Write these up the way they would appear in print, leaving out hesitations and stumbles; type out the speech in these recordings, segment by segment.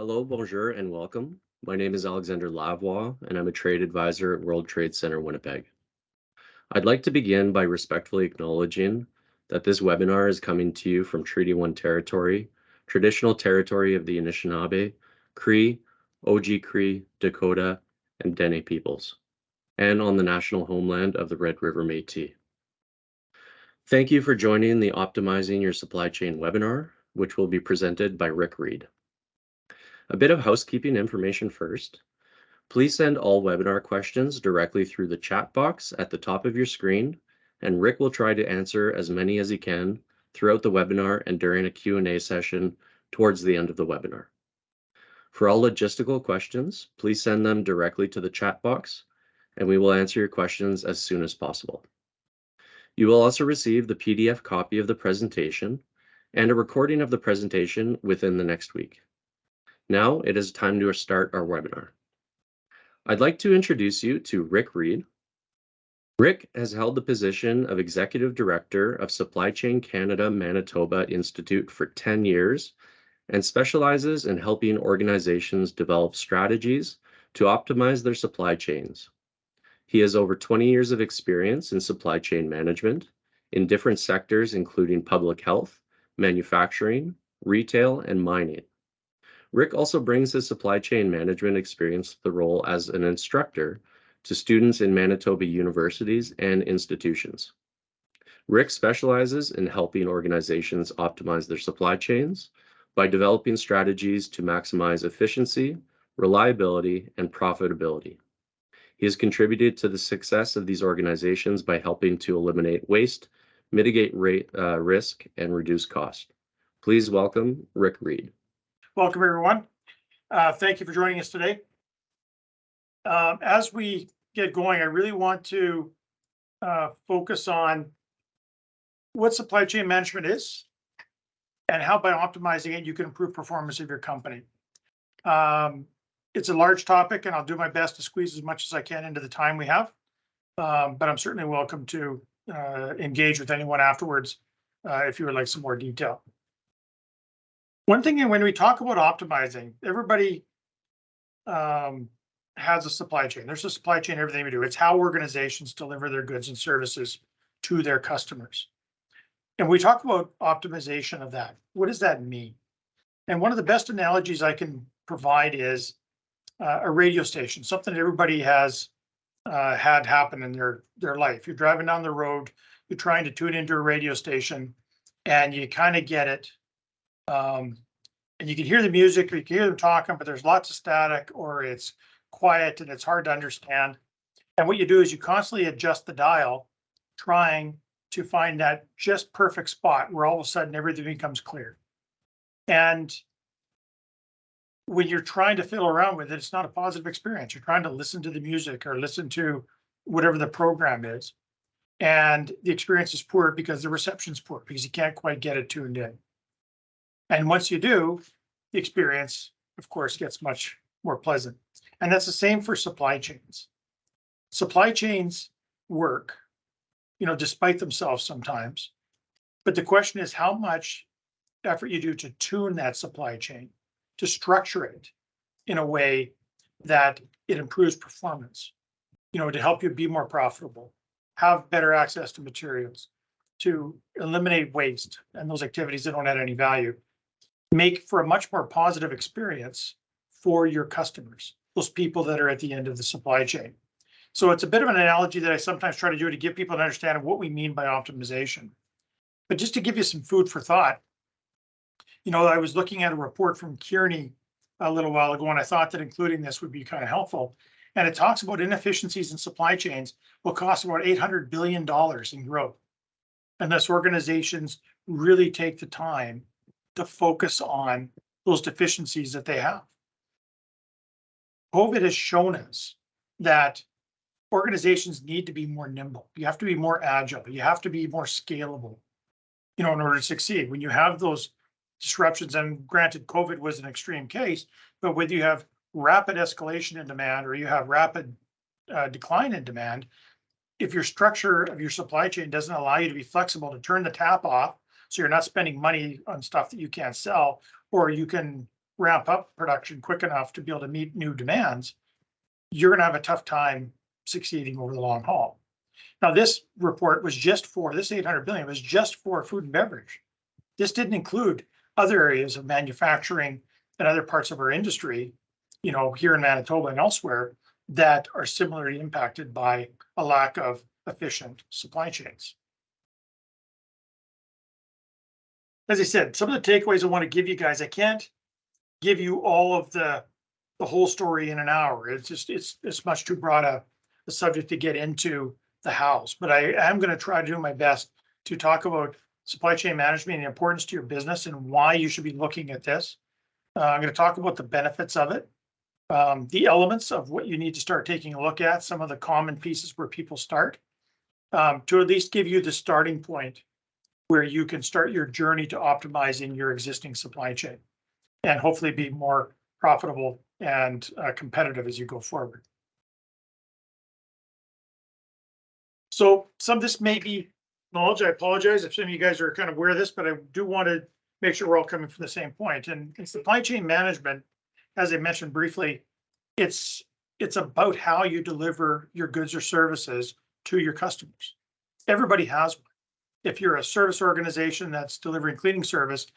Hello, bonjour, and welcome. My name is Alexander Lavoie, and I'm a trade advisor at World Trade Center, Winnipeg. I'd like to begin by respectfully acknowledging that this webinar is coming to you from Treaty 1 territory, traditional territory of the Anishinaabe, Cree, Oji-Cree, Dakota, and Dene peoples, and on the national homeland of the Red River Métis. Thank you for joining the Optimizing Your Supply Chain webinar, which will be presented by Reid. A bit of housekeeping information first. Please send all webinar questions directly through the chat box at the top of your screen, and Rick will try to answer as many as he can throughout the webinar and during a Q&A session towards the end of the webinar. For all logistical questions, please send them directly to the chat box, and we will answer your questions as soon as possible. You will also receive the PDF copy of the presentation and a recording of the presentation within the next week. Now it is time to start our webinar. I'd like to introduce you to Reid. Rick has held the position of Executive Director of Supply Chain Canada Manitoba Institute for 10 years and specializes in helping organizations develop strategies to optimize their supply chains. He has over 20 years of experience in supply chain management in different sectors, including public health, manufacturing, retail, and mining. Rick also brings his supply chain management experience to the role as an instructor to students in Manitoba universities and institutions. Rick specializes in helping organizations optimize their supply chains by developing strategies to maximize efficiency, reliability, and profitability. He has contributed to the success of these organizations by helping to eliminate waste, mitigate risk, and reduce cost. Please welcome Reid. Welcome, everyone. Thank you for joining us today. As we get going, I really want to focus on what supply chain management is and how by optimizing it, you can improve performance of your company. It's a large topic, and I'll do my best to squeeze as much as I can into the time we have, but I'm certainly welcome to engage with anyone afterwards if you would like some more detail. One thing, when we talk about optimizing, everybody has a supply chain. There's a supply chain, everything we do. It's how organizations deliver their goods and services to their customers. And we talk about optimization of that. What does that mean? And one of the best analogies I can provide is a radio station, something that everybody has had happen in their life. You're driving down the road, you're trying to tune into a radio station, and you kind of get it. And you can hear the music, or you can hear them talking, but there's lots of static, or it's quiet and it's hard to understand. And what you do is you constantly adjust the dial, trying to find that just perfect spot where all of a sudden everything becomes clear. And when you're trying to fiddle around with it, it's not a positive experience. You're trying to listen to the music or listen to whatever the program is. And the experience is poor because the reception's poor, because you can't quite get it tuned in. And once you do, the experience, of course, gets much more pleasant. And that's the same for supply chains. Supply chains work, despite themselves sometimes. But the question is how much effort you do to tune that supply chain, to structure it in a way that it improves performance, to help you be more profitable, have better access to materials, to eliminate waste and those activities that don't add any value. Make for a much more positive experience for your customers, those people that are at the end of the supply chain. So it's a bit of an analogy that I sometimes try to do to give people an understanding of what we mean by optimization. But just to give you some food for thought, I was looking at a report from Kearney a little while ago, and I thought that including this would be kind of helpful. And it talks about inefficiencies in supply chains will cost about $800 billion in growth, unless organizations really take the time to focus on those deficiencies that they have. COVID has shown us that organizations need to be more nimble. You have to be more agile. You have to be more scalable, in order to succeed. When you have those disruptions, and granted, COVID was an extreme case, but when you have rapid escalation in demand or you have rapid decline in demand, if your structure of your supply chain doesn't allow you to be flexible to turn the tap off, so you're not spending money on stuff that you can't sell, or you can ramp up production quick enough to be able to meet new demands, you're going to have a tough time succeeding over the long haul. Now, this report was just for this 800 billion was just for food and beverage. This didn't include other areas of manufacturing and other parts of our industry, here in Manitoba and elsewhere, that are similarly impacted by a lack of efficient supply chains. As I said, some of the takeaways I want to give you guys, I can't give you all of the whole story in an hour. It's much too broad a subject to get into the hows, but I am going to try to do my best to talk about supply chain management and the importance to your business and why you should be looking at this. I'm going to talk about the benefits of it, the elements of what you need to start taking a look at, some of the common pieces where people start, to at least give you the starting point where you can start your journey to optimizing your existing supply chain and hopefully be more profitable and competitive as you go forward. So some of this may be knowledge. I apologize if some of you guys are kind of aware of this, but I do want to make sure we're all coming from the same point. And in supply chain management, as I mentioned briefly, it's about how you deliver your goods or services to your customers. Everybody has one. If you're a service organization that's delivering cleaning service,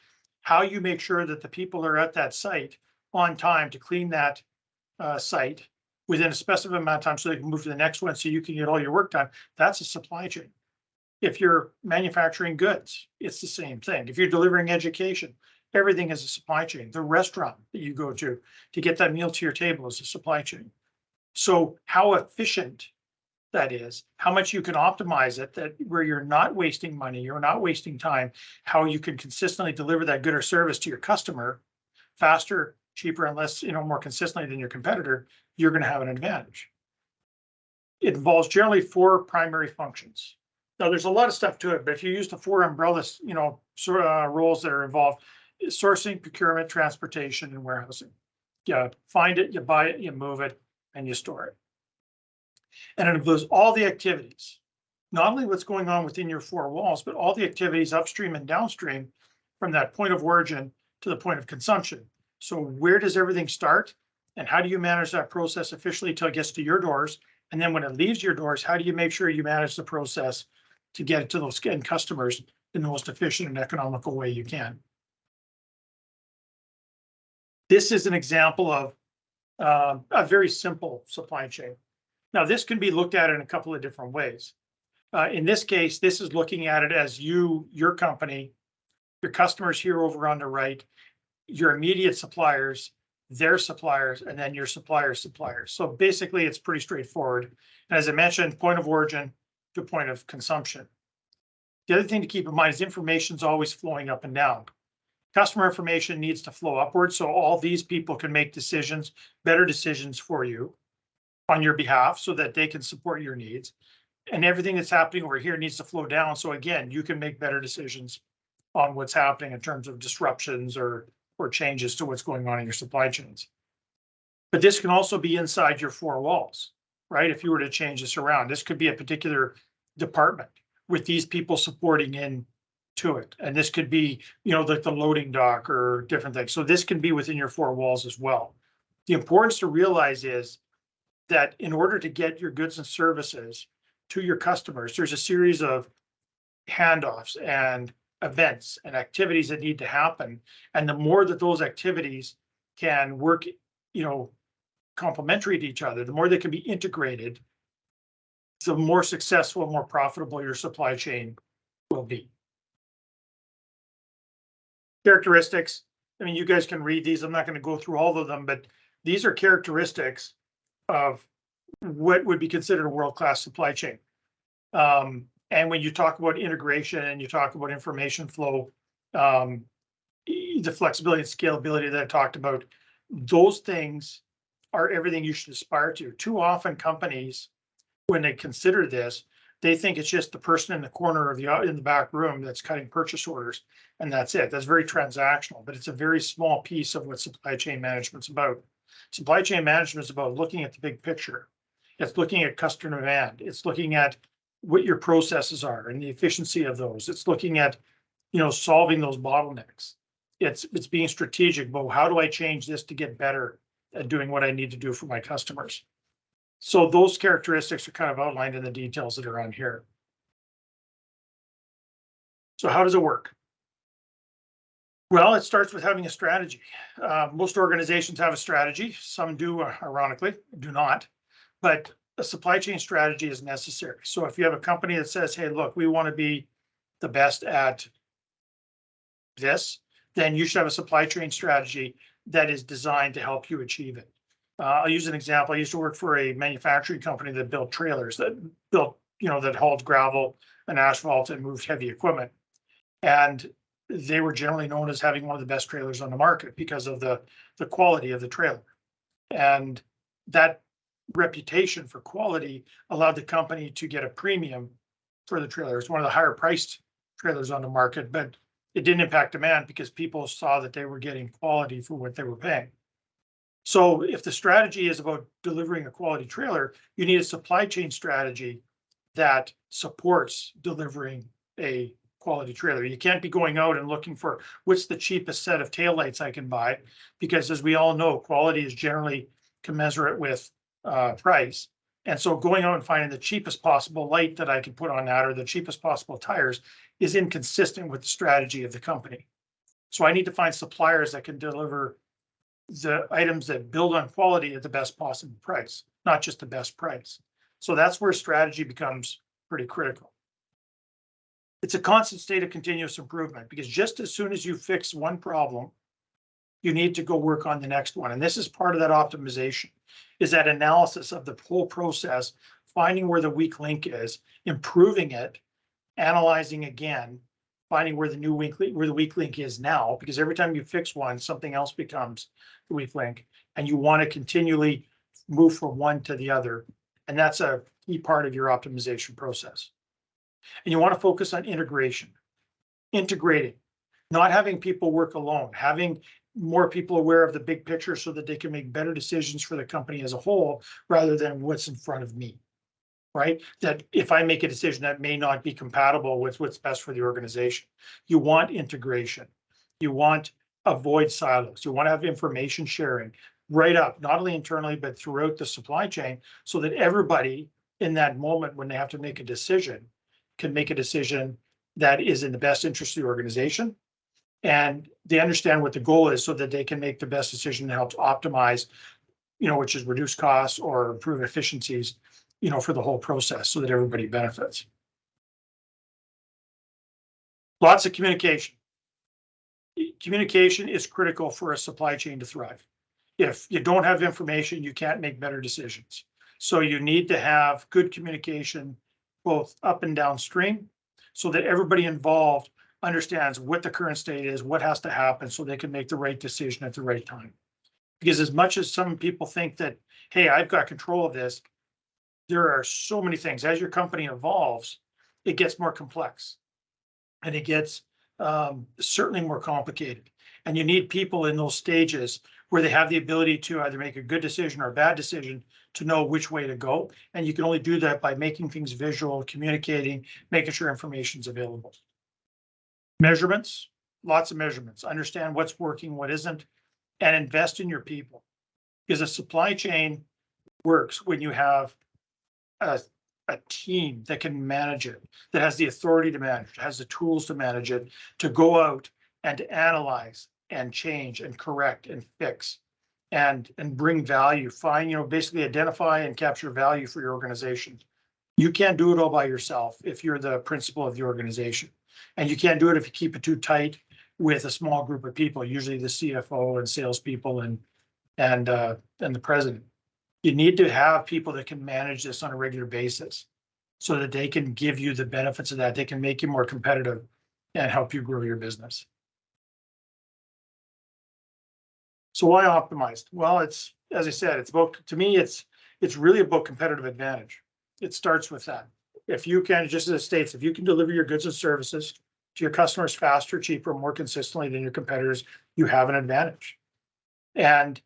how you make sure that the people are at that site on time to clean that site within a specific amount of time so they can move to the next one so you can get all your work done, that's a supply chain. If you're manufacturing goods, it's the same thing. If you're delivering education, everything is a supply chain. The restaurant that you go to get that meal to your table is a supply chain. So how efficient that is, how much you can optimize it, that where you're not wasting money, you're not wasting time, how you can consistently deliver that good or service to your customer faster, cheaper, and less, more consistently than your competitor, you're going to have an advantage. It involves generally 4 primary functions. Now, there's a lot of stuff to it, but if you use the 4 umbrellas, roles that are involved: sourcing, procurement, transportation, and warehousing. You find it, you buy it, you move it, and you store it. And it includes all the activities, not only what's going on within your 4 walls, but all the activities upstream and downstream from that point of origin to the point of consumption. So where does everything start? And how do you manage that process efficiently till it gets to your doors? And then when it leaves your doors, how do you make sure you manage the process to get it to those end customers in the most efficient and economical way you can? This is an example of a very simple supply chain. Now, this can be looked at in a couple of different ways. In this case, this is looking at it as your company, your customers here over on the right, your immediate suppliers, their suppliers, and then your supplier's suppliers. So basically, it's pretty straightforward. And as I mentioned, point of origin to point of consumption. The other thing to keep in mind is information is always flowing up and down. Customer information needs to flow upwards, so all these people can make decisions, better decisions for you on your behalf so that they can support your needs. And everything that's happening over here needs to flow down. So again, you can make better decisions on what's happening in terms of disruptions or changes to what's going on in your supply chains. But this can also be inside your 4 walls, right? If you were to change this around, this could be a particular department with these people supporting in to it. And this could be, like the loading dock or different things. So this can be within your 4 walls as well. The importance to realize is that in order to get your goods and services to your customers, there's a series of handoffs and events and activities that need to happen. And the more that those activities can work, complementary to each other, the more they can be integrated, the more successful, more profitable your supply chain will be. Characteristics. I mean, you guys can read these. I'm not going to go through all of them, but these are characteristics of what would be considered a world-class supply chain. And when you talk about integration and you talk about information flow, the flexibility and scalability that I talked about, those things are everything you should aspire to. Too often companies, when they consider this, they think it's just the person in the corner of in the back room that's cutting purchase orders, and that's it. That's very transactional, but it's a very small piece of what supply chain management's about. Supply chain management is about looking at the big picture. It's looking at customer demand. It's looking at what your processes are and the efficiency of those. It's looking at, solving those bottlenecks. It's being strategic, but how do I change this to get better at doing what I need to do for my customers? So those characteristics are kind of outlined in the details that are on here. So how does it work? Well, it starts with having a strategy. Most organizations have a strategy. Some do, ironically, do not. But a supply chain strategy is necessary. So if you have a company that says, hey, look, we want to be the best at this, then you should have a supply chain strategy that is designed to help you achieve it. I'll use an example. I used to work for a manufacturing company that built trailers, that built, that hauled gravel and asphalt and moved heavy equipment. And they were generally known as having one of the best trailers on the market because of the quality of the trailer. And that reputation for quality allowed the company to get a premium for the trailer. It's one of the higher priced trailers on the market, but it didn't impact demand because people saw that they were getting quality for what they were paying. So if the strategy is about delivering a quality trailer, you need a supply chain strategy that supports delivering a quality trailer. You can't be going out and looking for what's the cheapest set of taillights I can buy, because as we all know, quality is generally commensurate with price. And so going out and finding the cheapest possible light that I can put on that, or the cheapest possible tires, is inconsistent with the strategy of the company. So I need to find suppliers that can deliver the items that build on quality at the best possible price, not just the best price. So that's where strategy becomes pretty critical. It's a constant state of continuous improvement, because just as soon as you fix one problem, you need to go work on the next one. And this is part of that optimization, is that analysis of the whole process, finding where the weak link is, improving it, analyzing again, finding where the weak link is now, because every time you fix one, something else becomes the weak link, and you want to continually move from one to the other. And that's a key part of your optimization process. And you want to focus on integration, integrating, not having people work alone, having more people aware of the big picture so that they can make better decisions for the company as a whole, rather than what's in front of me, right? That if I make a decision that may not be compatible with what's best for the organization. You want integration. You want avoid silos. You want to have information sharing right up, not only internally, but throughout the supply chain, so that everybody in that moment when they have to make a decision can make a decision that is in the best interest of the organization. And they understand what the goal is so that they can make the best decision that helps optimize, which is reduce costs or improve efficiencies, for the whole process, so that everybody benefits. Lots of communication. Communication is critical for a supply chain to thrive. If you don't have information, you can't make better decisions. So you need to have good communication, both up and downstream, so that everybody involved understands what the current state is, what has to happen, so they can make the right decision at the right time. Because as much as some people think that, hey, I've got control of this, there are so many things. As your company evolves, it gets more complex, and it gets certainly more complicated. And you need people in those stages where they have the ability to either make a good decision or a bad decision, to know which way to go. And you can only do that by making things visual, communicating, making sure information's available. Measurements, lots of measurements. Understand what's working, what isn't, and invest in your people. Because a supply chain works when you have a team that can manage it, that has the authority to manage it, has the tools to manage it, to go out and to analyze and change and correct and fix and bring value, find, basically identify and capture value for your organization. You can't do it all by yourself if you're the principal of the organization. And you can't do it if you keep it too tight with a small group of people, usually the CFO and salespeople and the president. You need to have people that can manage this on a regular basis, so that they can give you the benefits of that. They can make you more competitive and help you grow your business. So why optimized? Well, it's, as I said, it's about, to me, it's really about competitive advantage. It starts with that. If you can, just as it states, if you can deliver your goods and services to your customers faster, cheaper, more consistently than your competitors, you have an advantage. And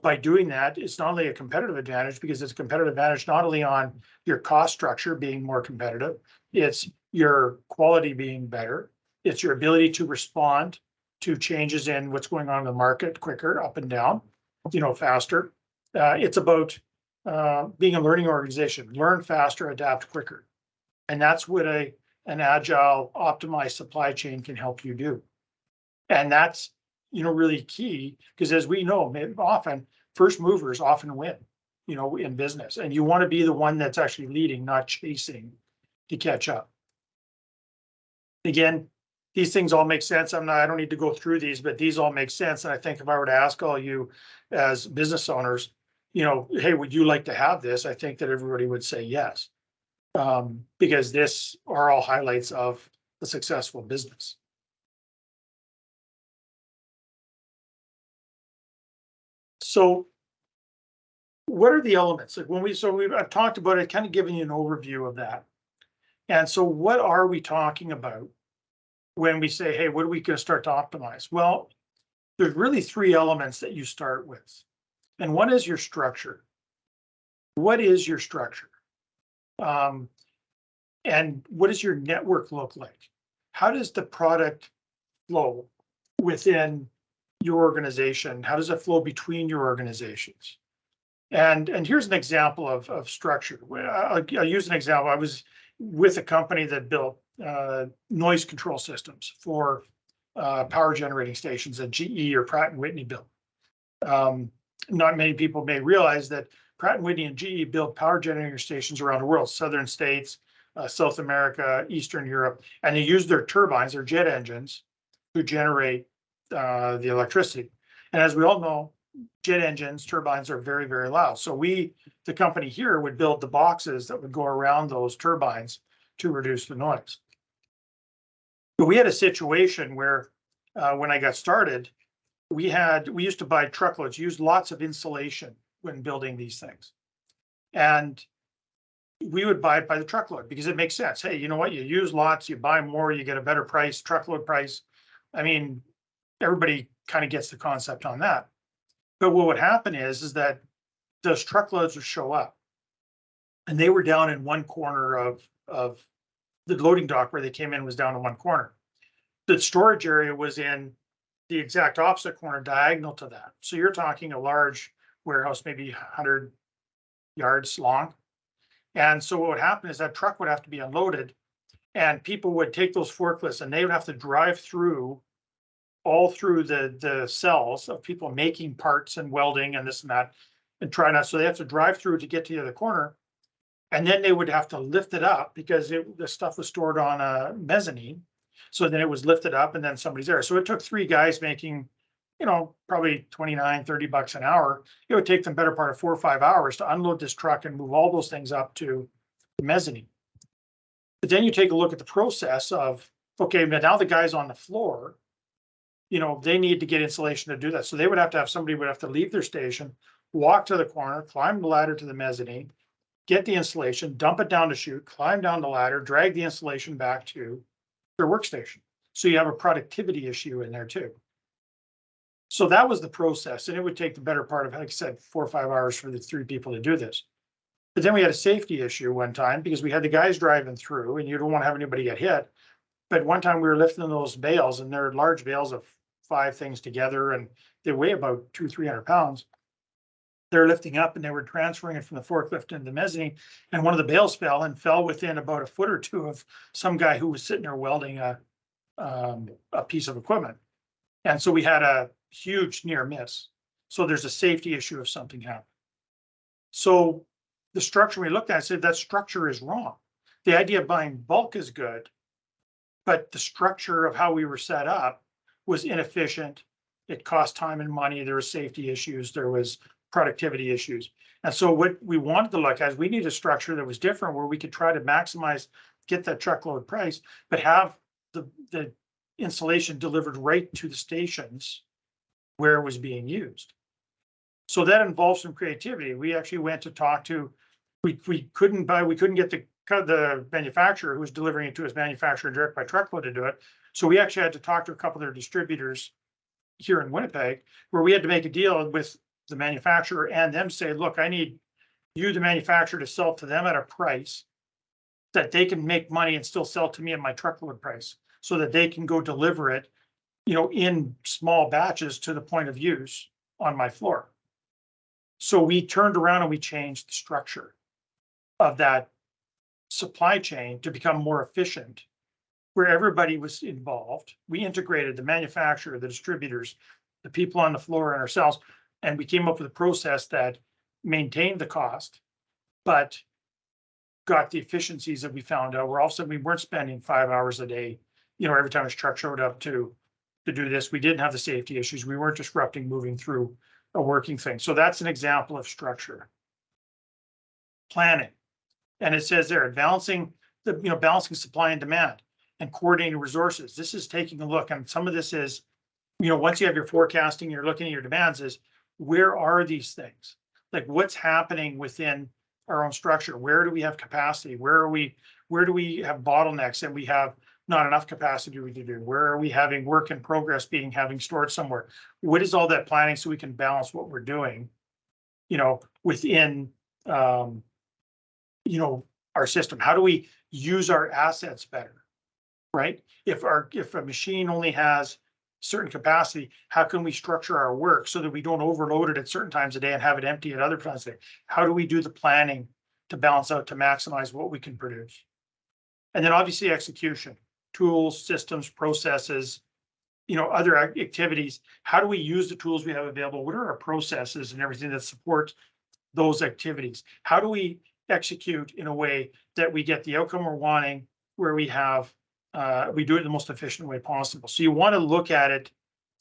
by doing that, it's not only a competitive advantage, because it's a competitive advantage not only on your cost structure being more competitive, it's your quality being better, it's your ability to respond to changes in what's going on in the market quicker, up and down, faster. It's about being a learning organization, learn faster, adapt quicker. And that's what an agile, optimized supply chain can help you do. And that's, really key, because as we know, often first movers often win, in business. And you want to be the one that's actually leading, not chasing to catch up. Again, these things all make sense. I don't need to go through these, but these all make sense. And I think if I were to ask all you as business owners, hey, would you like to have this? I think that everybody would say yes. Because this are all highlights of a successful business. So what are the elements? Like I've talked about it, kind of giving you an overview of that. And so what are we talking about when we say, hey, what are we going to start to optimize? Well, there's really three elements that you start with. And one is your structure. What is your structure? And what does your network look like? How does the product flow within your organization? How does it flow between your organizations? And here's an example of structure. I'll use an example. I was with a company that built noise control systems for power generating stations that GE or Pratt & Whitney built. Not many people may realize that Pratt & Whitney and GE build power generating stations around the world, southern states, South America, Eastern Europe, and they use their turbines, their jet engines, to generate the electricity. And as we all know, jet engines, turbines are very, very loud. So the company here would build the boxes that would go around those turbines to reduce the noise. But we had a situation where when I got started, we used to buy truckloads, use lots of insulation when building these things. And we would buy it by the truckload because it makes sense. Hey, you know what? You use lots, you buy more, you get a better price, truckload price. I mean, everybody kind of gets the concept on that. But what would happen is that those truckloads would show up and they were down in one corner of the loading dock where they came in was down in one corner. The storage area was in the exact opposite corner, diagonal to that. So you're talking a large warehouse, maybe 100 yards long. And so what would happen is that truck would have to be unloaded and people would take those forklifts and they would have to drive all through the cells of people making parts and welding and this and that and try not. So they have to drive through to get to the other corner. And then they would have to lift it up because the stuff was stored on a mezzanine. So then it was lifted up and then somebody's there. So it took three guys making, probably 29, 30 bucks an hour. It would take them better part of 4 or 5 hours to unload this truck and move all those things up to the mezzanine. But then you take a look at the process of, okay, but now the guys on the floor, they need to get insulation to do that. So they would have somebody would have to leave their station, walk to the corner, climb the ladder to the mezzanine, get the insulation, dump it down to chute, climb down the ladder, drag the insulation back to their workstation. So you have a productivity issue in there too. So that was the process. And it would take the better part of, like I said, 4 or 5 hours for the three people to do this. But then we had a safety issue one time because we had the guys driving through and you don't want to have anybody get hit. But one time we were lifting those bales and they're large bales of 5 things together and they weigh about 200-300 pounds. They're lifting up and they were transferring it from the forklift into the mezzanine. And one of the bales fell within about a foot or two of some guy who was sitting there welding a piece of equipment. And so we had a huge near miss. So there's a safety issue if something happened. So the structure we looked at said that structure is wrong. The idea of buying bulk is good, but the structure of how we were set up was inefficient. It cost time and money. There were safety issues. There was productivity issues. And so what we wanted to look at is we need a structure that was different where we could try to maximize, get that truckload price, but have the insulation delivered right to the stations where it was being used. So that involves some creativity. We actually went to talk to, we couldn't get the manufacturer who was delivering it to his manufacturer direct by truckload to do it. So we actually had to talk to a couple of their distributors here in Winnipeg, where we had to make a deal with the manufacturer and them say, look, I need you, the manufacturer, to sell to them at a price that they can make money and still sell to me at my truckload price so that they can go deliver it in small batches to the point of use on my floor. So we turned around and we changed the structure of that supply chain to become more efficient, where everybody was involved. We integrated the manufacturer, the distributors, the people on the floor, and ourselves, and we came up with a process that maintained the cost, but got the efficiencies that we found out, where all of a sudden we weren't spending 5 hours a day, every time a truck showed up to do this. We didn't have the safety issues. We weren't disrupting moving through a working thing. So that's an example of structure. Planning. And it says there, balancing supply and demand and coordinating resources. This is taking a look, and some of this is, once you have your forecasting, you're looking at your demands, is where are these things? Like, what's happening within our own structure? Where do we have capacity? Where do we have bottlenecks and we have not enough capacity to do? Where are we having work in progress having stored somewhere? What is all that planning so we can balance what we're doing, within, our system? How do we use our assets better, right? If a machine only has certain capacity, how can we structure our work so that we don't overload it at certain times a day and have it empty at other times a day? How do we do the planning to balance out, to maximize what we can produce? And then obviously execution, tools, systems, processes, other activities. How do we use the tools we have available? What are our processes and everything that support those activities? How do we execute in a way that we get the outcome we're wanting, where we do it in the most efficient way possible? So you want to look at it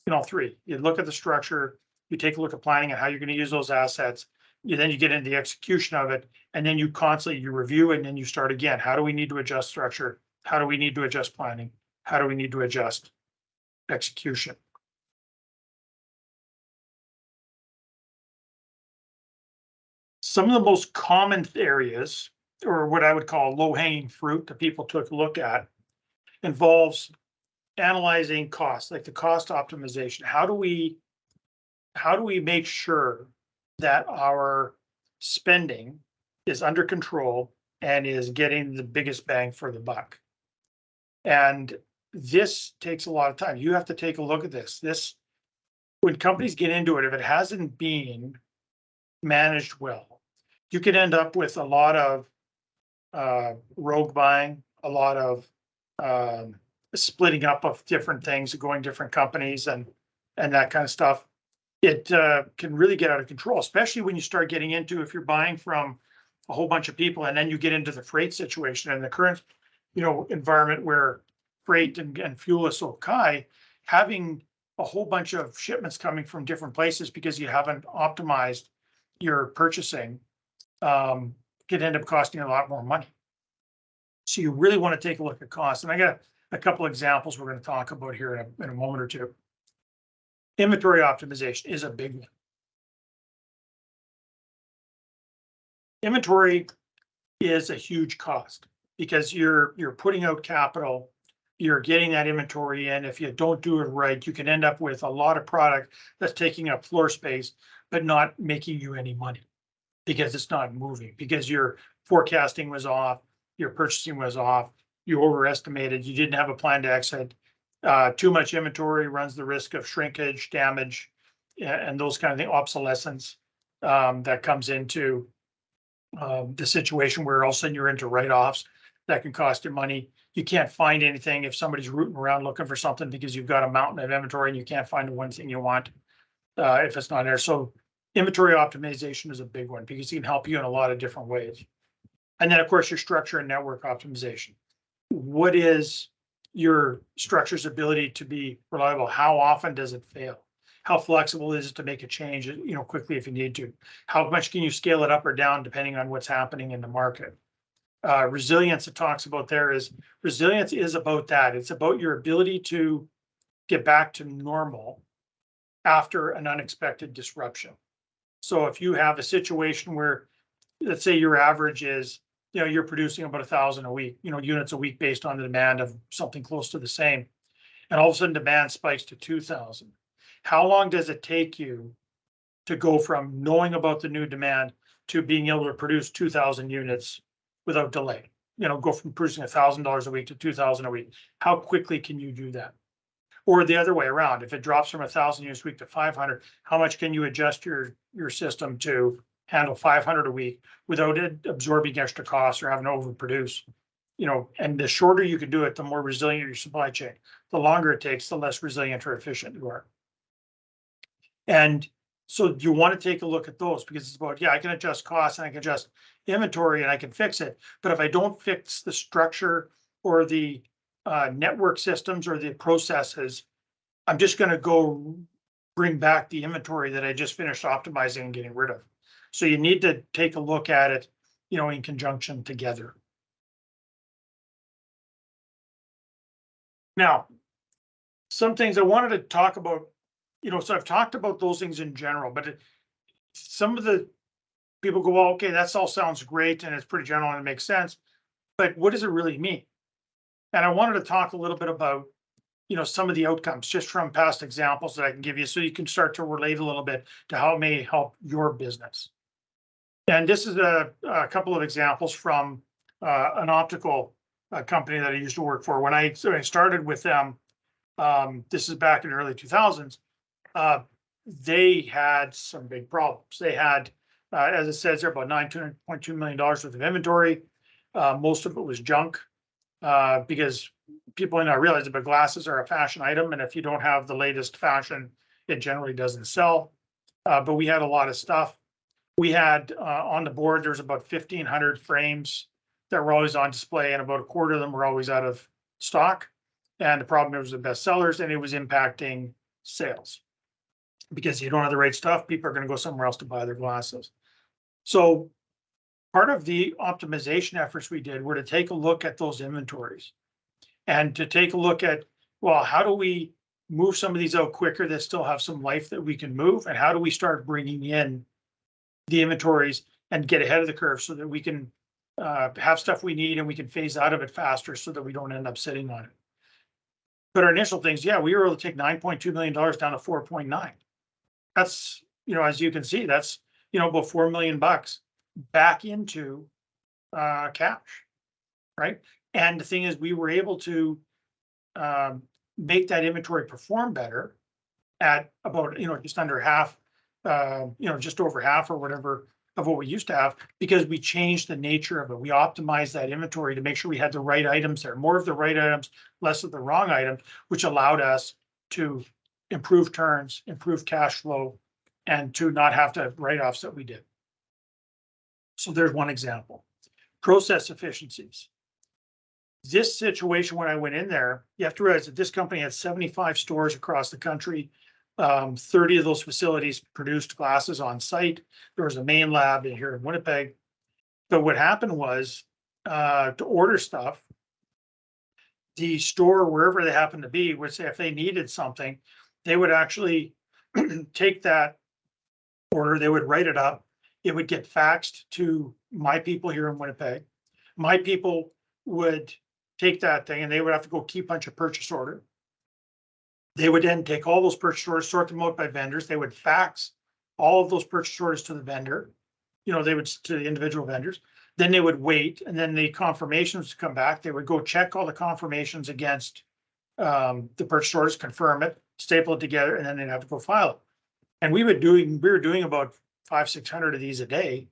in all three. You look at the structure, you take a look at planning and how you're going to use those assets. Then you get into the execution of it, and then you constantly review it, and then you start again. How do we need to adjust structure? How do we need to adjust planning? How do we need to adjust execution? Some of the most common areas, or what I would call low-hanging fruit that people took a look at, involves analyzing costs, like the cost optimization. How do we make sure that our spending is under control and is getting the biggest bang for the buck? And this takes a lot of time. You have to take a look at this. When companies get into it, if it hasn't been managed well, you could end up with a lot of rogue buying, a lot of splitting up of different things, going different companies, and that kind of stuff. It can really get out of control, especially when you start getting into, if you're buying from a whole bunch of people, and then you get into the freight situation and the current, environment where freight and fuel is so high, having a whole bunch of shipments coming from different places because you haven't optimized your purchasing, could end up costing a lot more money. So you really want to take a look at costs. And I got a couple examples we're going to talk about here in a moment or two. Inventory optimization is a big one. Inventory is a huge cost because you're putting out capital, you're getting that inventory in. If you don't do it right, you can end up with a lot of product that's taking up floor space, but not making you any money because it's not moving, because your forecasting was off, your purchasing was off, you overestimated, you didn't have a plan to exit. Too much inventory runs the risk of shrinkage, damage, and those kind of things, obsolescence, that comes into the situation where all of a sudden you're into write-offs that can cost you money. You can't find anything if somebody's rooting around looking for something because you've got a mountain of inventory and you can't find the one thing you want if it's not there. So inventory optimization is a big one because it can help you in a lot of different ways. And then, of course, your structure and network optimization. What is your structure's ability to be reliable? How often does it fail? How flexible is it to make a change, quickly if you need to? How much can you scale it up or down depending on what's happening in the market? Resilience, it talks about there, is resilience is about that. It's about your ability to get back to normal after an unexpected disruption. So if you have a situation where, let's say your average is, you're producing about 1,000 a week, units a week based on the demand of something close to the same, and all of a sudden demand spikes to 2,000. How long does it take you to go from knowing about the new demand to being able to produce 2,000 units without delay? Go from producing $1,000 a week to 2,000 a week. How quickly can you do that? Or the other way around, if it drops from 1,000 units a week to 500, how much can you adjust your system to handle 500 a week without it absorbing extra costs or having to overproduce? You know, and the shorter you can do it, the more resilient your supply chain. The longer it takes, the less resilient or efficient you are. And so you want to take a look at those, because it's about, yeah, I can adjust costs and I can adjust inventory and I can fix it. But if I don't fix the structure or the network systems or the processes, I'm just going to go bring back the inventory that I just finished optimizing and getting rid of. So you need to take a look at it, you know, in conjunction together. Now, some things I wanted to talk about, you know, so I've talked about those things in general, but some of the people go, well, okay, that all sounds great and it's pretty general and it makes sense, but what does it really mean? And I wanted to talk a little bit about, you know, some of the outcomes just from past examples that I can give you, so you can start to relate a little bit to how it may help your business. And this is a couple of examples from an optical company that I used to work for. When I started with them, this is back in the early 2000s, they had some big problems. They had, as it says there, about $9.2 million worth of inventory. Most of it was junk, because people may not realize it, but glasses are a fashion item. And if you don't have the latest fashion, it generally doesn't sell. But we had a lot of stuff. We had on the board, there's about 1,500 frames that were always on display, and about a quarter of them were always out of stock. And the problem was the best sellers, and it was impacting sales. Because you don't have the right stuff, people are going to go somewhere else to buy their glasses. So part of the optimization efforts we did were to take a look at those inventories and to take a look at, well, how do we move some of these out quicker that still have some life that we can move? And how do we start bringing in the inventories and get ahead of the curve so that we can have stuff we need and we can phase out of it faster so that we don't end up sitting on it? But our initial things, yeah, we were able to take $9.2 million down to 4.9. That's, you know, as you can see, that's, you know, about $4 million back into cash, right? And the thing is, we were able to make that inventory perform better at about, you know, just under half, you know, just over half or whatever of what we used to have, because we changed the nature of it. We optimized that inventory to make sure we had the right items there, more of the right items, less of the wrong items, which allowed us to improve turns, improve cash flow, and to not have to write-offs that we did. So there's one example. Process efficiencies. This situation, when I went in there, you have to realize that this company had 75 stores across the country. 30 of those facilities produced glasses on site. There was a main lab in here in Winnipeg. But what happened was, to order stuff, the store, wherever they happened to be, would say if they needed something, they would actually take that order, they would write it up, it would get faxed to my people here in Winnipeg. My people would take that thing and they would have to go keep a bunch of purchase order. They would then take all those purchase orders, sort them out by vendors. They would fax all of those purchase orders to the vendor. You know, they would to the individual vendors. Then they would wait, and then the confirmations would come back. They would go check all the confirmations against the purchase orders, confirm it, staple it together, and then they'd have to go file it. And we were doing about 500-600 of these a day,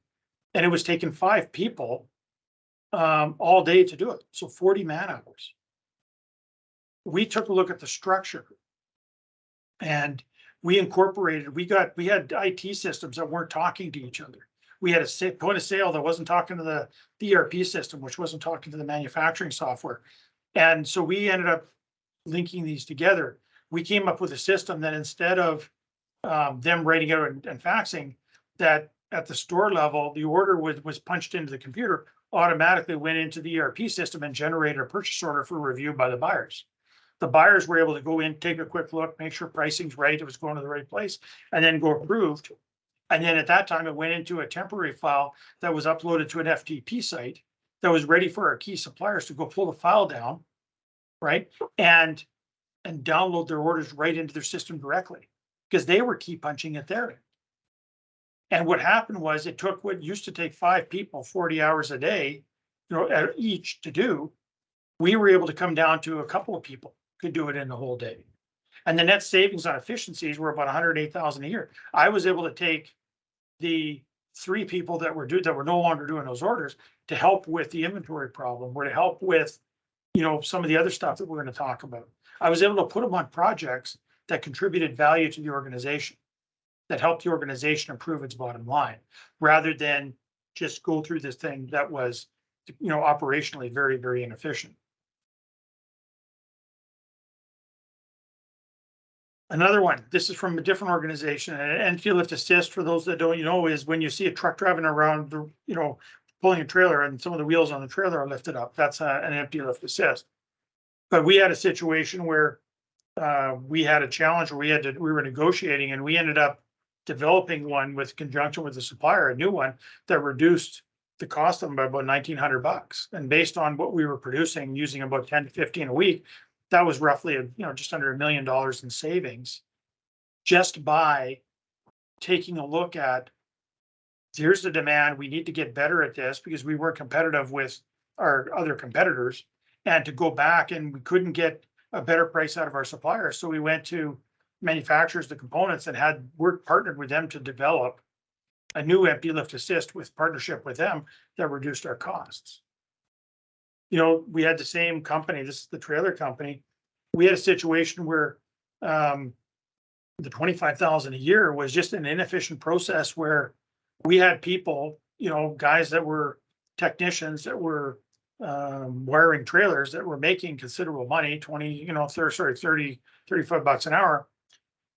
and it was taking 5 people all day to do it. So 40 man hours. We took a look at the structure, and we incorporated. We had IT systems that weren't talking to each other. We had a point of sale that wasn't talking to the ERP system, which wasn't talking to the manufacturing software. And so we ended up linking these together. We came up with a system that instead of them writing out and faxing, that at the store level, the order was punched into the computer, automatically went into the ERP system and generated a purchase order for review by the buyers. The buyers were able to go in, take a quick look, make sure pricing's right, it was going to the right place, and then go approved. And then at that time, it went into a temporary file that was uploaded to an FTP site that was ready for our key suppliers to go pull the file down, right? And download their orders right into their system directly, because they were key punching it there. And what happened was, it took what used to take 5 people 40 hours a day, you know, each to do. We were able to come down to a couple of people could do it in the whole day. And the net savings on efficiencies were about 108,000 a year. I was able to take the 3 people that were no longer doing those orders to help with the inventory problem, or to help with, some of the other stuff that we're going to talk about. I was able to put them on projects that contributed value to the organization, that helped the organization improve its bottom line, rather than just go through this thing that was, operationally very, very inefficient. Another one, this is from a different organization, and empty lift assist, for those that don't know, is when you see a truck driving around, pulling a trailer and some of the wheels on the trailer are lifted up. That's an empty lift assist. But we had a situation where we had a challenge where we were negotiating, and we ended up developing one with conjunction with the supplier, a new one that reduced the cost of them by about $1,900. And based on what we were producing, using about 10 to 15 a week, that was roughly, just under $1 million in savings, just by taking a look at, here's the demand, we need to get better at this because we weren't competitive with our other competitors, and to go back, and we couldn't get a better price out of our suppliers. So we went to manufacturers, the components, and partnered with them to develop a new empty lift assist with partnership with them that reduced our costs. We had the same company, this is the trailer company. We had a situation where the 25,000 a year was just an inefficient process, where we had people, guys that were technicians that were wiring trailers, that were making considerable money, 30, $35 an hour.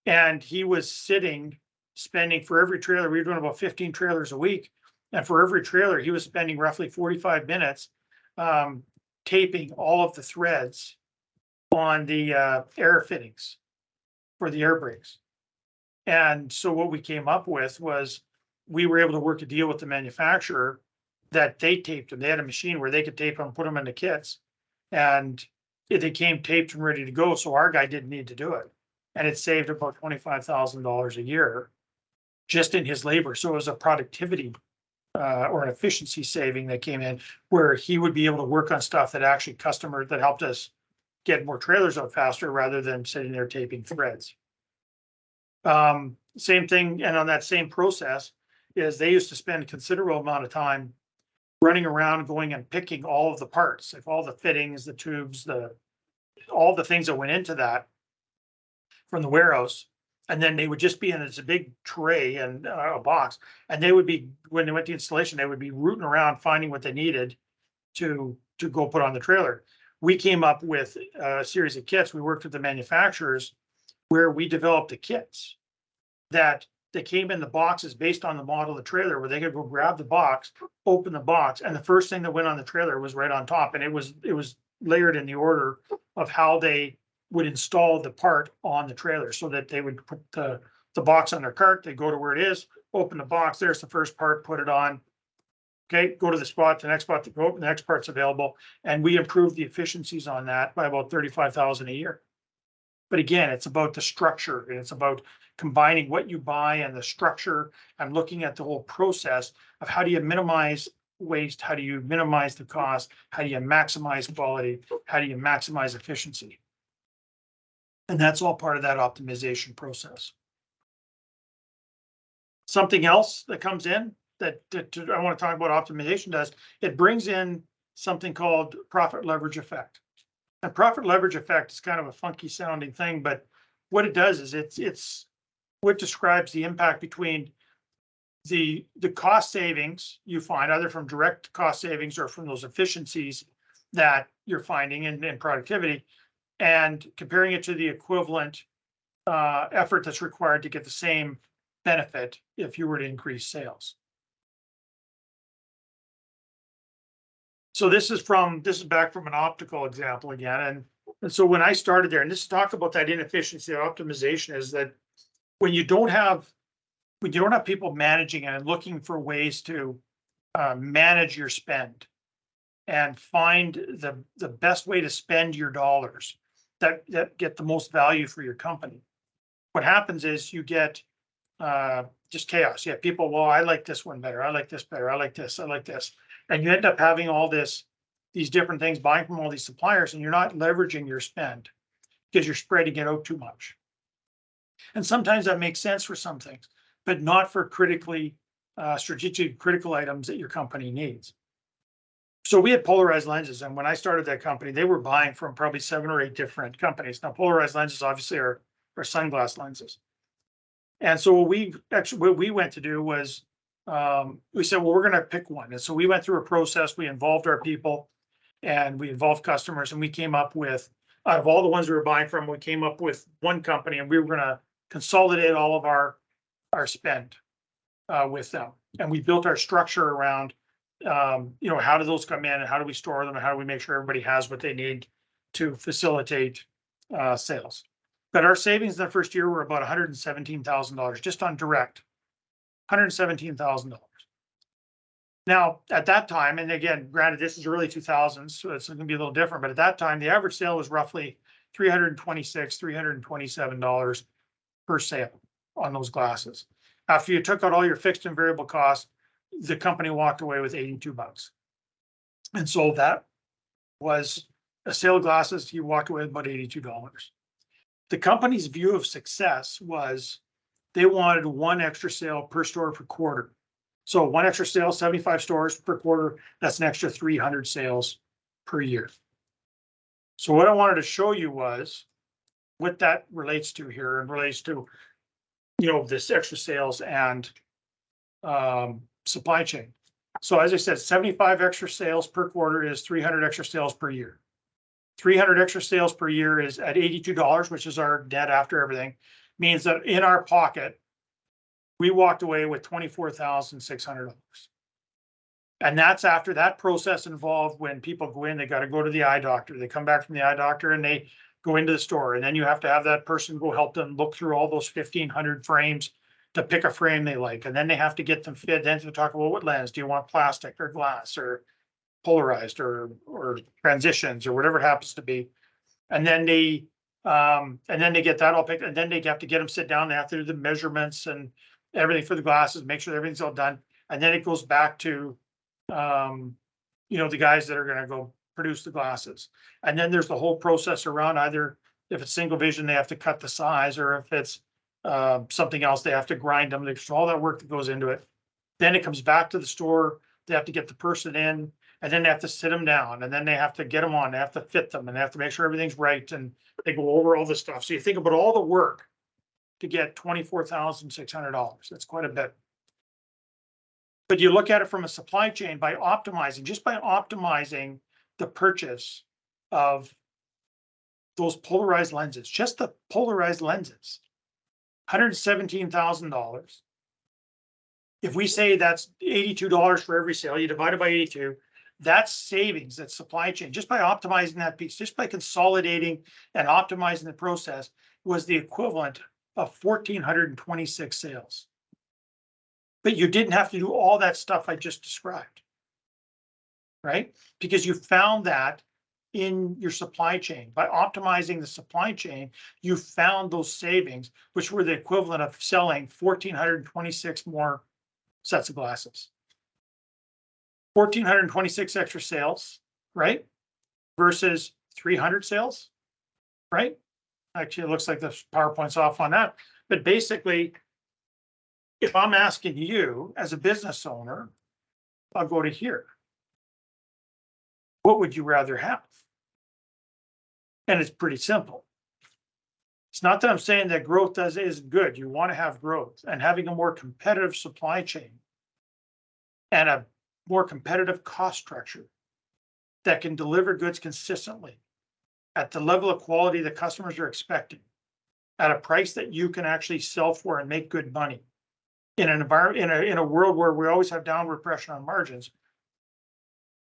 And he was spending for every trailer, we were doing about 15 trailers a week. And for every trailer, he was spending roughly 45 minutes taping all of the threads on the air fittings for the air brakes. And so what we came up with was, we were able to work a deal with the manufacturer that they taped them. They had a machine where they could tape them, put them into kits, and they came taped and ready to go. So our guy didn't need to do it. And it saved about $25,000 a year just in his labor. So it was a productivity or an efficiency saving that came in, where he would be able to work on stuff that actually that helped us get more trailers out faster, rather than sitting there taping threads. Same thing, and on that same process, is they used to spend a considerable amount of time running around, going and picking all of the parts, like all the fittings, the tubes, all the things that went into that from the warehouse. And then they would just be in a big tray and a box. And they would be, when they went to installation, they would be rooting around finding what they needed to go put on the trailer. We came up with a series of kits. We worked with the manufacturers, where we developed the kits that they came in the boxes based on the model of the trailer, where they could go grab the box, open the box, and the first thing that went on the trailer was right on top. And it was layered in the order of how they would install the part on the trailer, so that they would put the box on their cart. They go to where it is, open the box, there's the first part, put it on. Okay, go to the spot, the next spot to go, the next part's available. And we improved the efficiencies on that by about 35,000 a year. But again, it's about the structure, and it's about combining what you buy and the structure, and looking at the whole process of how do you minimize waste, how do you minimize the cost, how do you maximize quality, how do you maximize efficiency. And that's all part of that optimization process. Something else that comes in that I want to talk about optimization does, it brings in something called profit leverage effect. And profit leverage effect is kind of a funky sounding thing, but what it does is it's what describes the impact between the cost savings you find, either from direct cost savings or from those efficiencies that you're finding in productivity, and comparing it to the equivalent effort that's required to get the same benefit if you were to increase sales. So this is back from an optical example again. And so when I started there, and this talk about that inefficiency optimization, is that when you don't have people managing and looking for ways to manage your spend and find the best way to spend your dollars that get the most value for your company, what happens is you get just chaos. You have people, well, I like this one better, I like this better, I like this, and you end up having all these different things, buying from all these suppliers, and you're not leveraging your spend. because you're spreading it out too much. And sometimes that makes sense for some things, but not for critically strategic critical items that your company needs. So we had polarized lenses, and when I started that company, they were buying from probably 7 or 8 different companies. Now, polarized lenses obviously are sunglass lenses. And so what we went to do was we said, well, we're going to pick one. And so we went through a process. We involved our people and we involved customers, and we came up with, out of all the ones we were buying from, we came up with one company, and we were going to consolidate all of our spend with them. And we built our structure around, how do those come in and how do we store them and how do we make sure everybody has what they need to facilitate sales. But our savings in the first year were about $117,000 just on direct, $117,000. Now, at that time, and again, granted, this is early 2000s, so it's going to be a little different, but at that time, the average sale was roughly $326, $327 per sale on those glasses. After you took out all your fixed and variable costs, the company walked away with $82. And so that was a sale of glasses. You walked away with about $82. The company's view of success was they wanted 1 extra sale per store per quarter. So 1 extra sale, 75 stores per quarter, that's an extra 300 sales per year. So what I wanted to show you was what that relates to here, and relates to, this extra sales and supply chain. So as I said, 75 extra sales per quarter is 300 extra sales per year. 300 extra sales per year is at $82, which is our debt after everything, means that in our pocket, we walked away with $24,600. And that's after that process involved. When people go in, they got to go to the eye doctor. They come back from the eye doctor and they go into the store. And then you have to have that person go help them look through all those 1,500 frames to pick a frame they like. And then they have to get them fit. Then to talk about what lens, do you want plastic or glass or polarized or transitions or whatever it happens to be. And then they get that all picked, and then they have to get them sit down. They have to do the measurements and everything for the glasses, make sure everything's all done. And then it goes back to, the guys that are going to go produce the glasses. And then there's the whole process around, either if it's single vision, they have to cut the size, or if it's something else, they have to grind them. There's all that work that goes into it. Then it comes back to the store. They have to get the person in, and then they have to sit them down, and then they have to get them on. They have to fit them, and they have to make sure everything's right. And they go over all this stuff. So you think about all the work to get $24,600. That's quite a bit. But you look at it from a supply chain, by optimizing the purchase of those polarized lenses, just the polarized lenses, $117,000. If we say that's $82 for every sale, you divide it by 82, that's savings, that's supply chain. Just by optimizing that piece, just by consolidating and optimizing the process, was the equivalent of 1,426 sales. But you didn't have to do all that stuff I just described, right? Because you found that in your supply chain. By optimizing the supply chain, you found those savings, which were the equivalent of selling 1,426 more sets of glasses. 1,426 extra sales, right? Versus 300 sales, right? Actually, it looks like the PowerPoint's off on that. But basically, if I'm asking you as a business owner, I'll go to here. What would you rather have? And it's pretty simple. It's not that I'm saying that growth is good. You want to have growth, and having a more competitive supply chain and a more competitive cost structure that can deliver goods consistently at the level of quality the customers are expecting, at a price that you can actually sell for and make good money in an environment, in a world where we always have downward pressure on margins.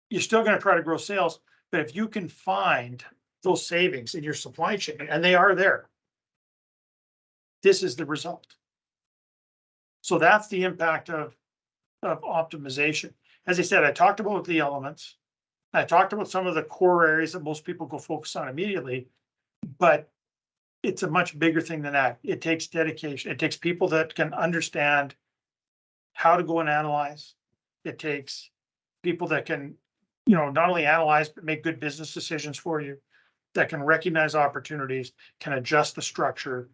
You're still going to try to grow sales, but if you can find those savings in your supply chain, and they are there, this is the result. So that's the impact of optimization. As I said, I talked about the elements. I talked about some of the core areas that most people go focus on immediately, but it's a much bigger thing than that. It takes dedication. It takes people that can understand how to go and analyze. It takes people that can, not only analyze, but make good business decisions for you. that can recognize opportunities, can adjust the structure,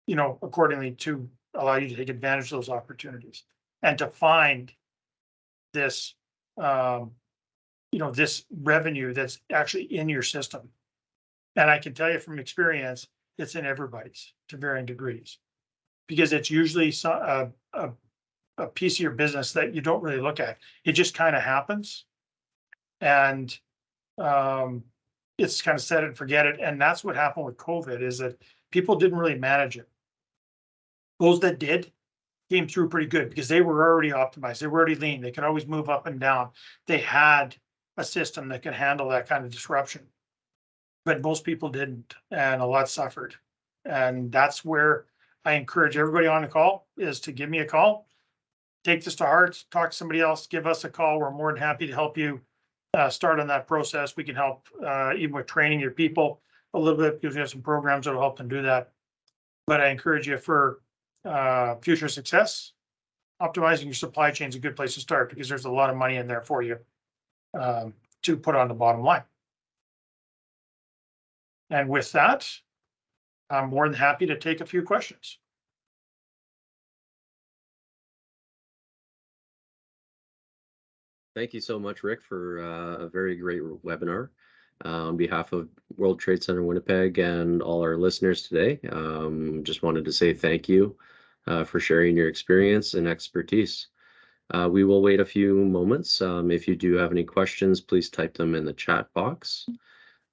accordingly to allow you to take advantage of those opportunities and to find this, this revenue that's actually in your system. And I can tell you from experience, it's in everybody's to varying degrees, because it's usually a piece of your business that you don't really look at. It just kind of happens. And it's kind of set it and forget it. And that's what happened with COVID, is that people didn't really manage it. Those that did came through pretty good because they were already optimized. They were already lean. They could always move up and down. They had a system that could handle that kind of disruption. But most people didn't, and a lot suffered. And that's where I encourage everybody on the call is to give me a call. Take this to heart, talk to somebody else, give us a call. We're more than happy to help you start on that process. We can help even with training your people a little bit, because we have some programs that will help them do that. But I encourage you, for future success, optimizing your supply chain is a good place to start, because there's a lot of money in there for you to put on the bottom line. And with that, I'm more than happy to take a few questions. Thank you so much, Rick, for a very great webinar. On behalf of World Trade Center Winnipeg and all our listeners today, just wanted to say thank you for sharing your experience and expertise. We will wait a few moments. If you do have any questions, please type them in the chat box.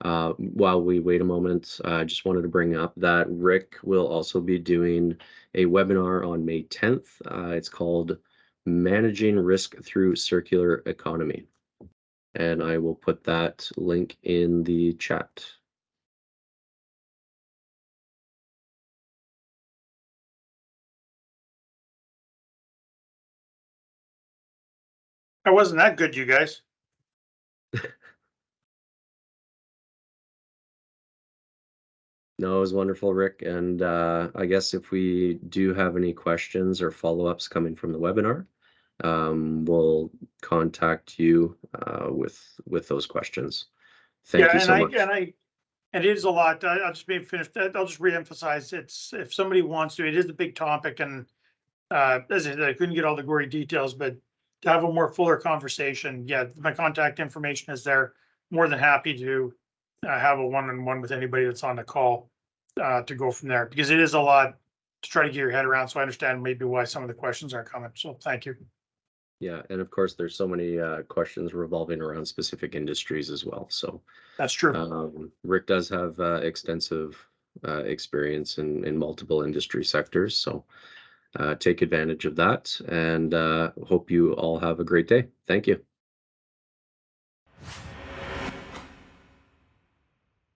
While we wait a moment, I just wanted to bring up that Rick will also be doing a webinar on May 10th. It's called Managing Risk Through Circular Economy. And I will put that link in the chat. That wasn't that good, you guys. No, it was wonderful, Rick. And I guess if we do have any questions or follow-ups coming from the webinar, we'll contact you with those questions. Thank you so much. And it is a lot. I'll just be finished. I'll just reemphasize, it's, if somebody wants to, it is a big topic, and as I said, I couldn't get all the gory details, but to have a more fuller conversation, yeah, my contact information is there. More than happy to have a one-on-one with anybody that's on the call to go from there, because it is a lot to try to get your head around. So I understand maybe why some of the questions aren't coming. So thank you. Yeah, and of course, there's so many questions revolving around specific industries as well. So that's true. Rick does have extensive experience in multiple industry sectors. So take advantage of that, and hope you all have a great day. Thank you.